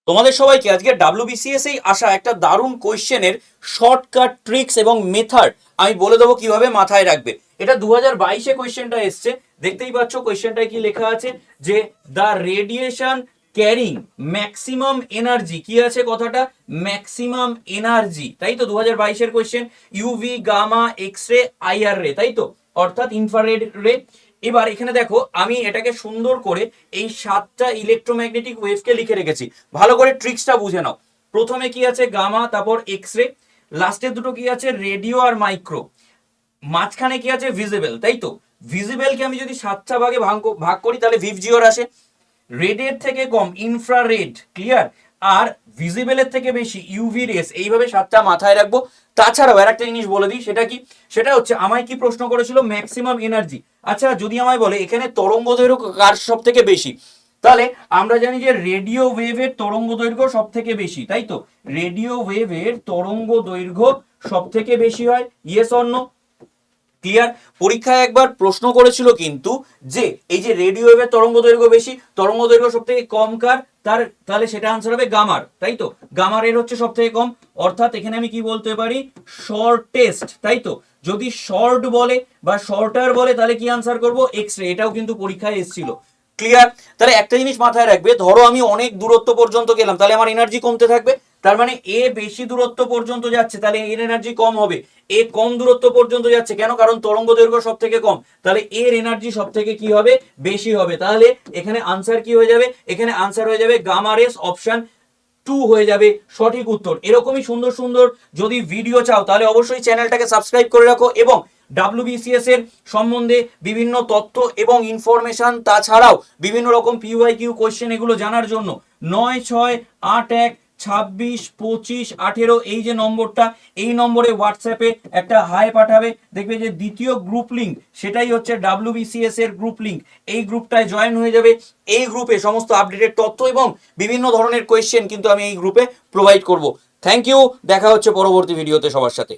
তোমাদের সবাইকে আজকে ডাব্লিউবিসিএস এই আসা একটা দারুণ কোয়েশ্চেনের শর্টকাট ট্রিক্স এবং মেথড আমি বলে দেবো কিভাবে মাথায় রাখবে। এটা 2022-এ কোয়েশ্চেনটা এসছে, দেখতেই পাচ্ছ কোয়েশ্চেনটায় কি লেখা আছে যে the radiation carrying maximum energy, কি আছে কথাটা ম্যাক্সিমাম এনার্জি, তাই তো 2022-এর question, UV gamma X ray IR ray, তাই তো, অর্থাৎ ইনফ্রারেড রে। এবার এখানে দেখো আমি এটাকে সুন্দর করে এই 7টা ইলেকট্রোম্যাগনেটিক ওয়েভকে লিখে রেখেছি, ভালো করে ট্রিক্সটা বুঝে নাও। প্রথমে কি আছে গামা, তারপর এক্স রে, লাস্টের দুটো কি আছে রেডিও আর মাইক্রো, মাঝখানে কি আছে ভিজিবল, তাই তো। ভিজিবলকে আমি যদি 7টা ভাগে ভাগ করি তাহলে ভিভ জিওর আসে। রেডের থেকে কম ইনফ্রারেড, ক্লিয়ার, আর ভিজিবলের থেকে বেশি ইউভি রেস, এইভাবে 7টা মাথায় রাখবো। তাছাড়াও আর একটা জিনিস বলে দিই, সেটা কি, সেটা হচ্ছে আমায় কি প্রশ্ন করেছিল ম্যাক্সিমাম এনার্জি। আচ্ছা যদি আমায় বলে এখানে তরঙ্গ দৈর্ঘ্য কার সব থেকে বেশি, তাহলে আমরা জানি যে রেডিও ওয়েভের তরঙ্গ দৈর্ঘ্য সব থেকে বেশি, তাই তো, রেডিও ওয়েভের তরঙ্গ দৈর্ঘ্য সব থেকে বেশি হয়, ইয়েস অর নো, ক্লিয়ার। পরীক্ষায় একবার প্রশ্ন করেছিল কিন্তু যে এই যে রেডিও ওয়েভের তরঙ্গ দৈর্ঘ্য বেশি, তরঙ্গ দৈর্ঘ্য সব থেকে কম কার, তাহলে সেটা আনসার হবে গামার, তাই তো, গামার এর হচ্ছে সব থেকে কম, অর্থাৎ এখানে আমি কি বলতে পারি শর্টেস্ট, তাই তো। যদি শর্ট বলে বা শর্টার বলে তাহলে কি আনসার করব এক্স রে, এটাও কিন্তু পরীক্ষায় এসেছিল, ক্লিয়ার। তাহলে একটা জিনিস মাথায় রাখবে, ধরো আমি অনেক দূরত্ব পর্যন্ত গেলাম তাহলে আমার এনার্জি কমতে থাকবে, তার মানে এ বেশি দূরত্ব পর্যন্ত যাচ্ছে তাহলে এর এনার্জি কম হবে, এ কম দূরত্ব পর্যন্ত যাচ্ছে কেন, কারণ তরঙ্গ দৈর্ঘ্য সব থেকে কম, তাহলে এর এনার্জি সব থেকে কি হবে বেশি হবে, তাহলে এখানে আনসার কি হয়ে যাবে, এখানে আনসার হয়ে যাবে গামা রেস, অপশন 2 হয়ে যাবে সঠিক উত্তর। এরকমই সুন্দর সুন্দর যদি ভিডিও চাও তাহলে অবশ্যই চ্যানেলটাকে সাবস্ক্রাইব করে রাখো, এবং ডাব্লিউবিসিএস এর সম্বন্ধে বিভিন্ন তথ্য এবং ইনফরমেশন, তাছাড়াও বিভিন্ন রকম পিওয়াইকিউ কোশ্চেন এগুলো জানার জন্য 9681262518 এই যে নম্বরটা, এই নম্বরে হোয়াটসঅ্যাপে একটা হাই পাঠাবে, দেখবে যে দ্বিতীয় গ্রুপ লিঙ্ক সেটাই হচ্ছে ডাব্লিউবিসিএস এর গ্রুপ লিঙ্ক, এই গ্রুপটায় জয়েন হয়ে যাবে। এই গ্রুপে সমস্ত আপডেটেড তথ্য এবং বিভিন্ন ধরনের কোয়েশ্চেন কিন্তু আমি এই গ্রুপে প্রোভাইড করব। থ্যাংক ইউ, দেখা হচ্ছে পরবর্তী ভিডিওতে সবার সাথে।